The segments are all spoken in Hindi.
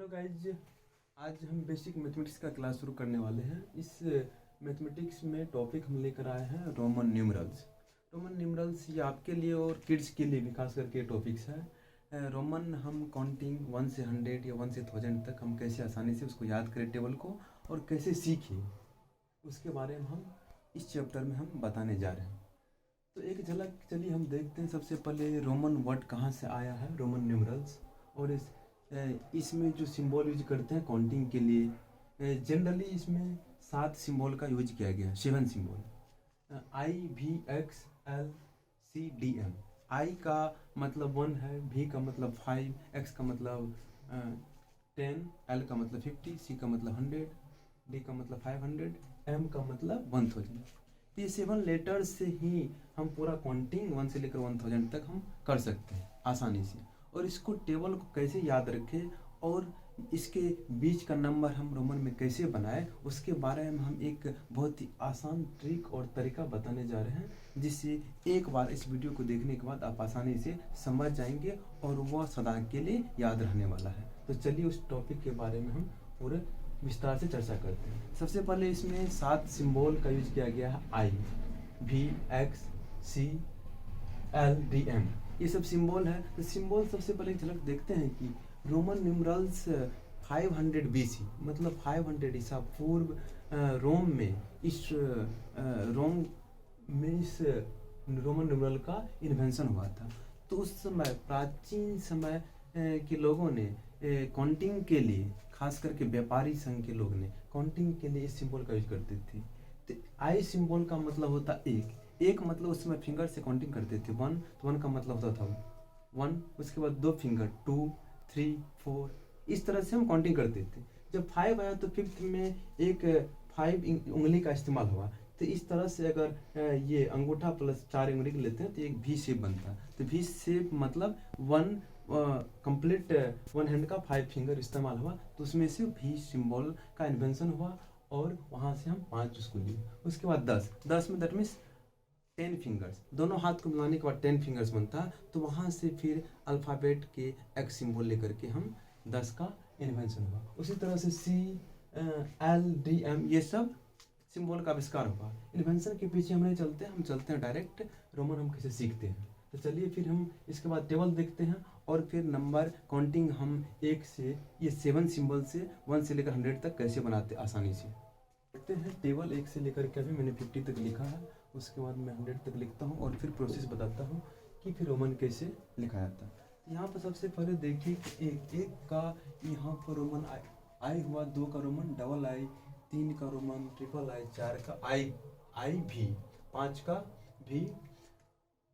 हेलो गाइज, आज हम बेसिक मैथमेटिक्स का क्लास शुरू करने वाले हैं। इस मैथमेटिक्स में टॉपिक हम लेकर आए हैं रोमन न्यूमरल्स। रोमन न्यूमरल्स ये आपके लिए और किड्स के लिए भी खास करके टॉपिक्स है। रोमन हम काउंटिंग 1 से 100 या 1 से 1000 तक हम कैसे आसानी से उसको याद करें टेबल को और कैसे सीखें, उसके बारे में हम इस चैप्टर में हम बताने जा रहे हैं। तो एक झलक चलिए हम देखते हैं। सबसे पहले रोमन वर्ड कहाँ से आया है, रोमन न्यूमरल्स, और इसमें जो सिंबल यूज करते हैं काउंटिंग के लिए, जनरली इसमें 7 सिंबल का यूज किया गया है। 7 सिंबल, IVXLCDM। आई का मतलब 1 है, V का मतलब 5, X का मतलब 10, L का मतलब 50, C का मतलब 100, D का मतलब 500, M का मतलब 1000। ये 7 लेटर से ही हम पूरा काउंटिंग 1 से लेकर 1000 तक हम कर सकते हैं आसानी से। और इसको टेबल को कैसे याद रखें और इसके बीच का नंबर हम रोमन में कैसे बनाएं, उसके बारे में हम एक बहुत ही आसान ट्रिक और तरीका बताने जा रहे हैं, जिससे एक बार इस वीडियो को देखने के बाद आप आसानी से समझ जाएंगे और वह सदा के लिए याद रहने वाला है। तो चलिए उस टॉपिक के बारे में हम पूरे विस्तार से चर्चा करते हैं। सबसे पहले इसमें 7 सिंबल का यूज किया गया है। IVXCLDM ये सब सिंबल है। तो सिंबल सबसे पहले झलक देखते हैं कि रोमन न्यूमरल्स 500 BC मतलब 500 ईसा पूर्व रोम में इस रोमन न्यूमरल का इन्वेंशन हुआ था। तो उस समय प्राचीन समय के लोगों ने काउंटिंग के लिए, खास करके व्यापारी संघ के लोग ने काउंटिंग के लिए इस सिंबल का यूज करते थे। तो आई सिंबल का मतलब होता एक मतलब उस समय फिंगर से काउंटिंग करते थे। 1 तो 1 का मतलब होता था 1, उसके बाद 2 फिंगर 2, 3, 4, इस तरह से हम काउंटिंग करते थे। जब 5 आया तो 5th में एक 5 उंगली का इस्तेमाल हुआ। तो इस तरह से अगर ये अंगूठा प्लस 4 उंगली लेते हैं तो एक V शेप बनता है। तो V शेप मतलब 1 कंप्लीट 1 हैंड का 5 फिंगर इस्तेमाल हुआ, तो उसमें से V सिंबल का इन्वेंशन हुआ और वहाँ से हम 5 उसको लिए। उसके बाद 10 में दैट मीन्स 10 फिंगर्स, दोनों हाथ को मिलाने के बाद 10 फिंगर्स बनता है। तो वहाँ से फिर अल्फ़ाबेट के X सिंबल लेकर के हम 10 का इन्वेंशन हुआ। उसी तरह से CLDM ये सब सिंबल का आविष्कार हुआ। इन्वेंशन के पीछे हम नहीं चलते, हम चलते हैं डायरेक्ट रोमन हम कैसे सीखते हैं। तो चलिए फिर हम इसके बाद टेबल देखते हैं और फिर नंबर काउंटिंग हम 1 से ये 7 सिंबल से 1 से लेकर 100 तक कैसे बनाते आसानी से देखते हैं। टेबल 1 से लेकर के अभी मैंने 50 तक लिखा है, उसके बाद मैं 100 तक लिखता हूँ और फिर प्रोसेस बताता हूँ कि फिर रोमन कैसे लिखा जाता है। तो यहाँ पर सबसे पहले देखिए कि एक का यहाँ पर रोमन आई हुआ, 2 का रोमन डबल आई, 3 का रोमन ट्रिपल आई, 4 का आई भी, 5 का भी।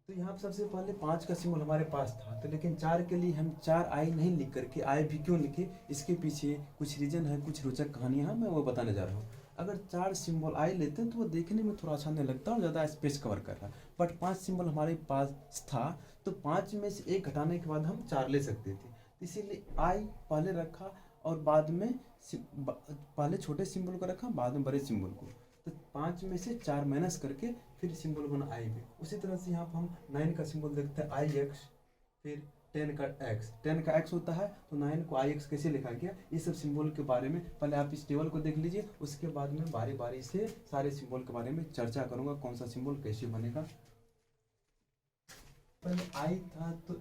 तो यहाँ पर सबसे पहले 5 का सिंबल हमारे पास था, तो लेकिन 4 के लिए हम 4 आई नहीं लिख करके आई भी क्यों लिखे, इसके पीछे कुछ रीजन है, कुछ रोचक कहानियाँ हैं, मैं वो बताने जा रहा हूँ। अगर 4 सिंबल आई लेते हैं तो वो देखने में थोड़ा अच्छा नहीं लगता और ज़्यादा स्पेस कवर कर रहा है। बट 5 सिंबल हमारे पास था, तो 5 में से 1 घटाने के बाद हम 4 ले सकते थे। इसीलिए आई पहले रखा और बाद में पहले छोटे सिंबल को रखा, बाद में बड़े सिंबल को। तो 5 में से 4 माइनस करके फिर सिंबल बना आई भी। उसी तरह से यहाँ पर हम 9 का सिंबल देखते हैं IX, फिर 10 का X, 10 का X होता है, तो 9 को IX कैसे लिखा गया, ये सब सिंबल के बारे में पहले आप इस टेबल को देख लीजिए। उसके बाद में बारी बारी से सारे सिंबल के बारे में चर्चा करूंगा, कौन सा सिंबल कैसे बनेगा। पहले आई था तो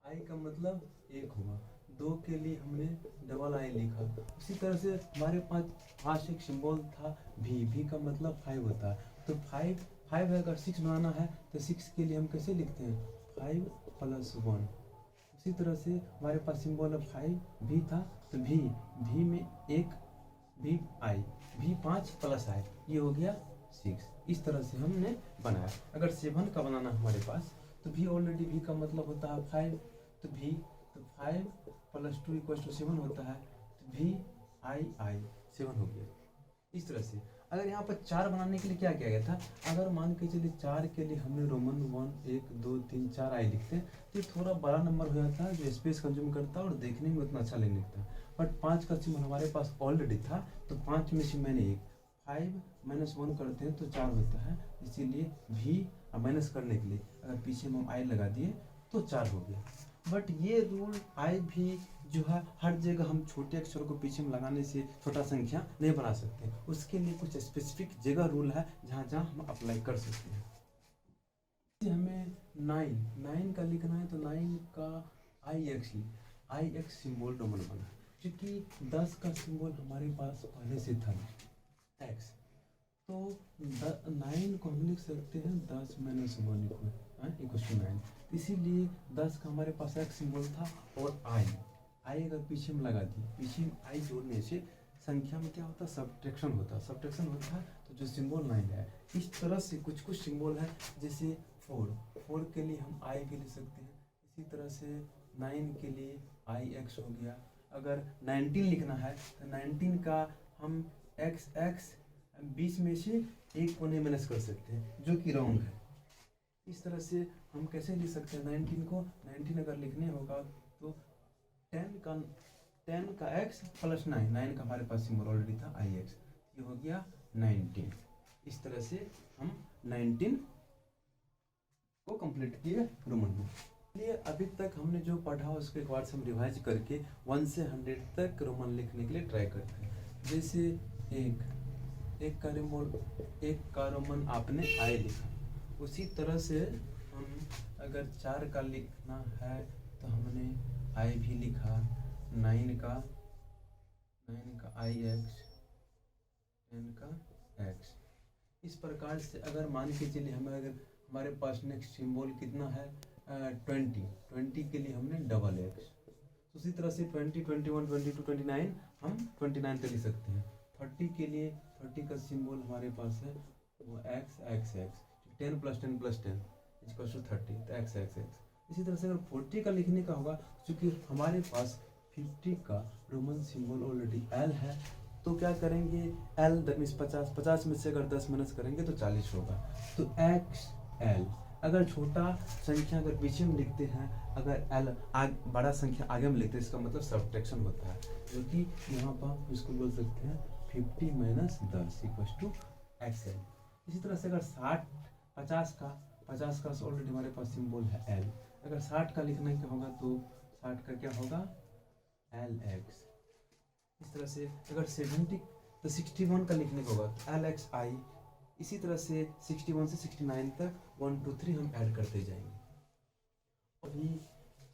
आई का मतलब 1 हुआ, 2 के लिए हमने डबल आई लिखा। उसी तरह से हमारे पास एक सिंबल था भी का मतलब 5 होता है। तो 5 अगर 6 बनाना है तो 6 के लिए हम कैसे लिखते हैं, 5 + 1। उसी तरह से हमारे पास सिंबल 5 भी था, तो भी में एक भी आई, भी 5 + आई, ये हो गया 6। इस तरह से हमने बनाया। अगर 7 का बनाना हमारे पास, तो भी ऑलरेडी भी का मतलब होता है 5, तो 5 + 2 = 7 होता है, तो VII 7 हो गया। इस तरह से अगर यहाँ पर 4 बनाने के लिए क्या किया गया था, अगर मान के चलिए 4 के लिए हमने रोमन 1 2 3 4 आई लिखते हैं तो ये थोड़ा बड़ा नंबर हो जाता है जो स्पेस कंज्यूम करता है और देखने में उतना अच्छा नहीं लगता। बट 5 का सिंबल हमारे पास ऑलरेडी था, तो 5 में से मैंने 5 - 1 करते हैं तो 4 होता है, इसीलिए भी माइनस करने के लिए अगर पीछे में हम आई लगा दिए तो 4 हो गया। बट ये रूल आई भी जो है हर जगह हम छोटे अक्षर को पीछे में लगाने से छोटा संख्या नहीं बना सकते, उसके लिए कुछ स्पेसिफिक जगह रूल है जहाँ जहाँ हम अप्लाई कर सकते हैं। हमें 9 का लिखना है तो 9 का आई एक्स सिंबल रोमन बना, क्योंकि 10 का सिंबल हमारे पास पहले से था एक्स, तो 9 को हम लिख सकते हैं 10 माइनस 1 इक्वल टू 9, इसीलिए 10 का हमारे पास एक्स सिंबल था और आई अगर पीछे में लगा दिए, पीछे में आई जोड़ने से संख्या में क्या होता है, सब्ट्रैक्शन होता है, तो जो सिंबल 9 है, इस तरह से कुछ सिंबल है, जैसे 4 के लिए हम आई भी लिख सकते हैं, इसी तरह से 9 के लिए आई एक्स हो गया। अगर 19 लिखना है तो 19 का हम एक्स 20 में से एक कोने माइनस कर सकते हैं, जो कि रॉन्ग है। इस तरह से हम कैसे लिख सकते हैं 19 को, 19 अगर लिखने होगा तो 10 का x प्लस 9 का हमारे पास सिंबल ऑलरेडी था आई एक्स, ये हो गया 19। इस तरह से हम 19 को कंप्लीट किए रोमन में। इसलिए अभी तक हमने जो पढ़ा उसके एक बार से हम रिवाइज करके 1 से 100 तक रोमन लिखने के लिए ट्राई करते हैं। जैसे एक का रोमन आपने आई लिखा, उसी तरह से हम अगर 4 का लिखना है तो हमने आई भी लिखा, 9 का आई एक्स, 10 का एक्स। इस प्रकार से अगर मान के चलिए हमारे पास नेक्स्ट सिंबल कितना है 20 के लिए हमने डबल एक्स, उसी तरह से 20, 21, 22, 29 हम 29 पे लिख सकते हैं। 30 के लिए 30 का सिंबल हमारे पास है वो एक्स 10 + 10 + 10 इक्वल टू 30, तो एक्स। इसी तरह से अगर 40 का लिखने का होगा, क्योंकि हमारे पास 50 का रोमन सिंबल ऑलरेडी एल है, तो क्या करेंगे एल दैट मीन्स 50 में से अगर 10 माइनस करेंगे तो 40 होगा, तो एक्स एल। अगर छोटा संख्या अगर पीछे में लिखते हैं, अगर एल बड़ा संख्या आगे में लिखते हैं, इसका मतलब सब्ट्रैक्शन होता है, जो कि यहाँ पर हम इसको बोल सकते हैं 50 - 10 इक्वल टू एक्स एल। इसी तरह से अगर 50 का ऑलरेडी हमारे पास सिंबल है एल, अगर 60 का लिखने का होगा तो 60 का क्या होगा एल एक्स। इस तरह से अगर 70 तो 61 का लिखने का होगा तो एल एक्स आई। इसी तरह से 61 से 69 तक 1, 2, 3 हम ऐड करते जाएंगे। अभी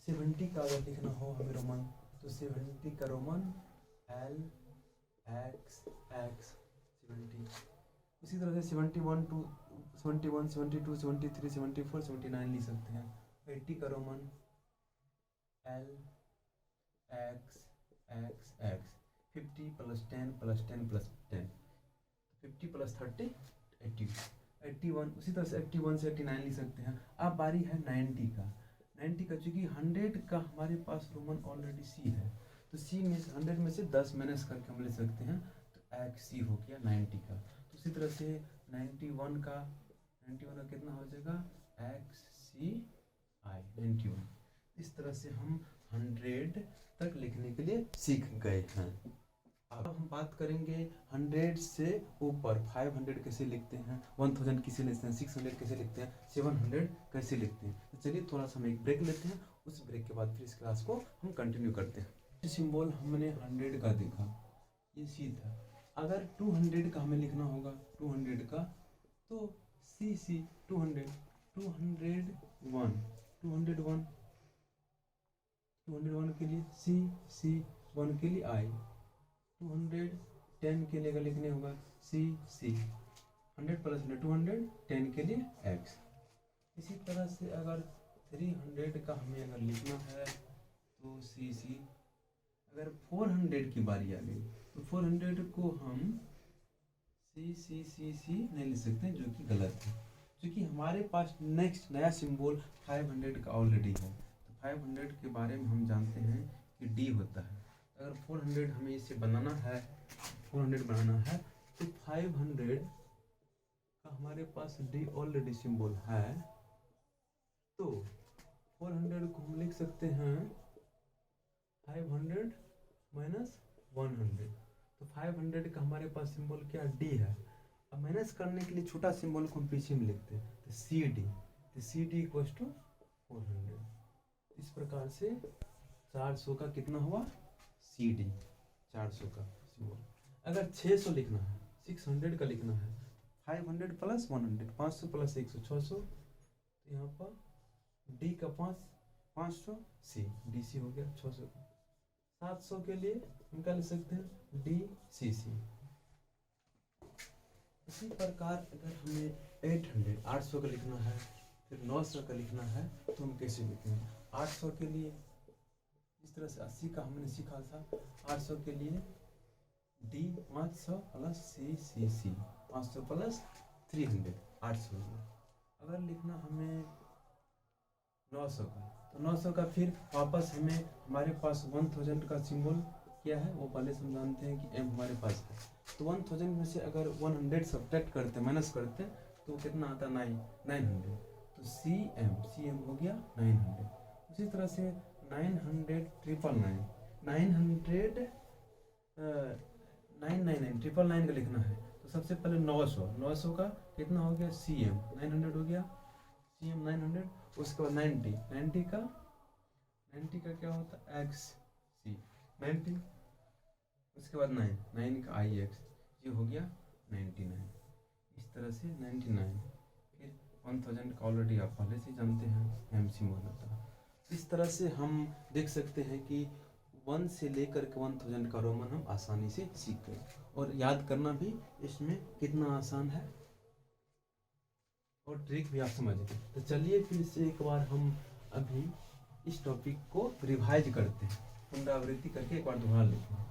70 का अगर लिखना हो हमें रोमन, तो 70 का रोमन एल एक्स 70। इसी तरह से 71, 72, 73, 74, 79 लिख सकते हैं। 80 का रोमन एल एक्स 50 + 10 + 10 + 10, 50 + 30 81। उसी तरह से 81 से 89 लिख सकते हैं। अब बारी है 90 का। चूँकि 100 का हमारे पास रोमन ऑलरेडी सी है, तो सी में 100 में से 10 माइनस करके हम ले सकते हैं, तो एक्स सी हो गया 90 का। तो उसी तरह से 91 का कितना हो जाएगा एक्स सी आई 91। इस तरह से हम 100 तक लिखने के लिए सीख गए हैं। अब हम बात करेंगे 100 से ऊपर 500 कैसे लिखते हैं, 1000 कैसे लिखते हैं, 600 कैसे लिखते हैं, 700 कैसे लिखते हैं। तो चलिए थोड़ा सा हम एक ब्रेक लेते हैं, उस ब्रेक के बाद फिर इस क्लास को हम कंटिन्यू करते हैं। सिंबल हमने 100 का देखा, ये सी था। अगर 200 का हमें लिखना होगा, 200 का, तो सी 200, 201 के लिए सी 1 के लिए आई, 210 के लिए अगर लिखने होगा सी 100 + 100 210 के लिए एक्स। इसी तरह से अगर 300 का हमें अगर लिखना है तो सी। अगर 400 की बारी आ गई तो 400 को हम सी नहीं लिख सकते, जो कि गलत है, क्योंकि हमारे पास नेक्स्ट नया सिंबल 500 का ऑलरेडी है। तो 500 के बारे में हम जानते हैं कि डी होता है। अगर 400 हमें इसे बनाना है तो 500 का हमारे पास डी ऑलरेडी सिंबल है, तो 400 को हम लिख सकते हैं 500 - 100। तो 500 का हमारे पास सिंबल क्या डी है। अब माइनस करने के लिए छोटा सिंबल को हम पीछे में लिखते हैं, तो सी डी इक्वल टू 400। इस प्रकार से 400 का कितना हुआ CD 400 का सिंबल। अगर 600 लिखना है, 600 का लिखना है, 500 प्लस 100, 500 प्लस 100 600, तो यहाँ पर D का 500 C DC हो गया 600 का। 700 के लिए हम क्या लिख सकते हैं DCC। इसी प्रकार अगर हमें 800 का लिखना है, फिर 900 का लिखना है, तो हम कैसे लिखेंगे? 800 के लिए इस तरह से 80 का हमने सीखा था। 800 के लिए D 500 प्लस CCC 500 प्लस 300 800। अगर लिखना हमें 900 का, तो 900 का फिर वापस हमें हमारे पास 1000 का सिंबल क्या है वो पहले से हम जानते हैं कि M हमारे पास है। तो 1000 में से अगर 100 सब्ट्रैक्ट करते माइनस करते तो कितना आता है 900। तो CM हो गया 900। उसी तरह से 900 999 का लिखना है, तो सबसे पहले 900 का कितना हो गया CM 900 हो गया CM 900। उसके बाद 90 का क्या होता है XC 90। उसके बाद 9 का IX, ये हो गया 99। इस तरह से 99। फिर 1000 का ऑलरेडी आप पहले से जानते हैं MC मोड होता है। इस तरह से हम देख सकते हैं कि 1 से लेकर के 1000 का रोमन हम आसानी से सीख गए, और याद करना भी इसमें कितना आसान है और ट्रिक भी आप समझ गए। तो चलिए फिर से एक बार हम अभी इस टॉपिक को रिवाइज करते हैं, पुनरावृत्ति करके एक बार दोबारा लिखते हैं।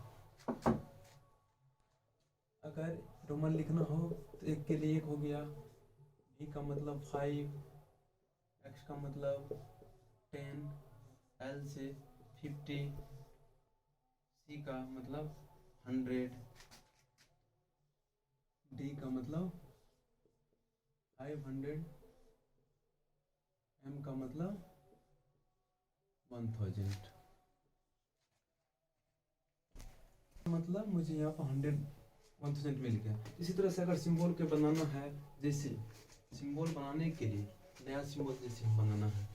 अगर रोमन लिखना हो तो एक के लिए 1 हो गया, V का मतलब 5, X का मतलब 10, L से 50, C का मतलब 100, D का मतलब 500, M का मतलब 1000। मतलब मुझे यहाँ पर 1000 मिल गया। इसी तरह से अगर सिंबल के बनाना है, जैसे सिंबल बनाने के लिए नया सिंबल जैसे बनाना है,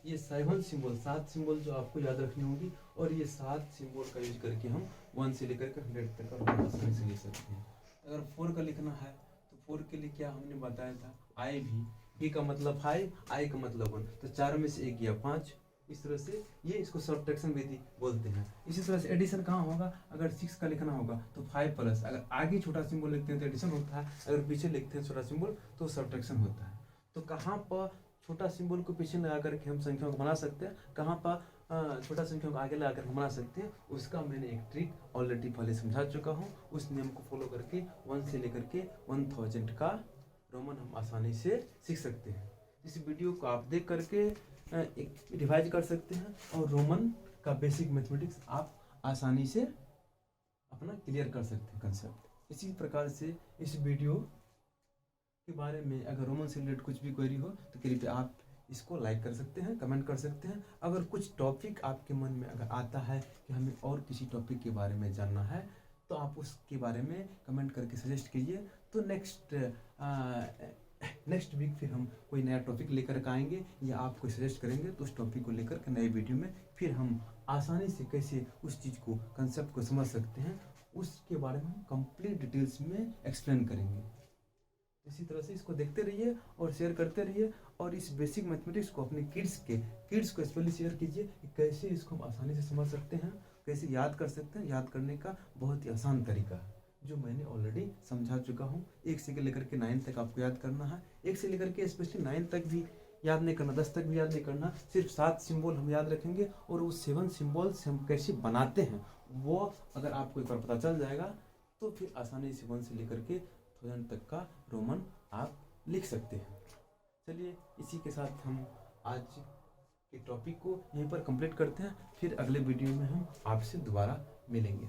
ये 7 सिंबल जो आपको याद रखनी होगी, और ये 7 सिंबल का यूज करके हम 1 से लेकर के 100 तक का आसानी से लिख सकते हैं। अगर 4 का लिखना है तो 4 के लिए क्या हमने बताया था V का मतलब 5, I का मतलब 1, तो 4 में से 1 गया 5। इस तरह से ये इसको सब्ट्रैक्शन विधि बोलते हैं। इसी तरह से एडिशन कहाँ होगा? अगर 6 का लिखना होगा तो 5 प्लस, अगर आगे छोटा सिंबल लिखते हैं तो एडिशन होता है, अगर पीछे लिखते हैं छोटा सिंबल तो सब्ट्रैक्शन होता है। तो कहाँ पर छोटा सिंबल को पीछे लगा करके हम संख्याओं को बना सकते हैं, कहाँ पर छोटा संख्याओं को आगे लगा कर बना सकते हैं, उसका मैंने एक ट्रिक ऑलरेडी पहले समझा चुका हूँ। उस नियम को फॉलो करके 1 से लेकर के 1000 का रोमन हम आसानी से सीख सकते हैं। इस वीडियो को आप देख करके एक रिवाइज कर सकते हैं, और रोमन का बेसिक मैथमेटिक्स आप आसानी से अपना क्लियर कर सकते हैं कंसेप्ट। इसी प्रकार से इस वीडियो के बारे में अगर रोमन से रिलेटेड कुछ भी क्वेरी हो तो कृपया आप इसको लाइक कर सकते हैं, कमेंट कर सकते हैं। अगर कुछ टॉपिक आपके मन में अगर आता है कि हमें और किसी टॉपिक के बारे में जानना है, तो आप उसके बारे में कमेंट करके सजेस्ट कीजिए। तो नेक्स्ट वीक फिर हम कोई नया टॉपिक लेकर के आएंगे, या आप कोई सजेस्ट करेंगे तो उस टॉपिक को लेकर के नए वीडियो में फिर हम आसानी से कैसे उस चीज़ को, कंसेप्ट को समझ सकते हैं, उसके बारे में हम कंप्लीट डिटेल्स में एक्सप्लेन करेंगे। इसी तरह से इसको देखते रहिए और शेयर करते रहिए, और इस बेसिक मैथमेटिक्स को अपने किड्स को स्पेशली शेयर कीजिए कि कैसे इसको हम आसानी से समझ सकते हैं, कैसे याद कर सकते हैं। याद करने का बहुत ही आसान तरीका है जो मैंने ऑलरेडी समझा चुका हूँ। 1 से लेकर के 9 तक आपको याद करना है। 1 से लेकर के स्पेशली 9 तक भी याद नहीं करना, 10 तक भी याद नहीं करना, सिर्फ 7 सिंबल हम याद रखेंगे, और उस 7 सिंबल से हम कैसे बनाते हैं वो अगर आपको एक बार पता चल जाएगा तो फिर आसानी से 1 से लेकर के 1000 तक का रोमन आप लिख सकते हैं। चलिए इसी के साथ हम आज के टॉपिक को यहीं पर कंप्लीट करते हैं, फिर अगले वीडियो में हम आपसे दोबारा मिलेंगे।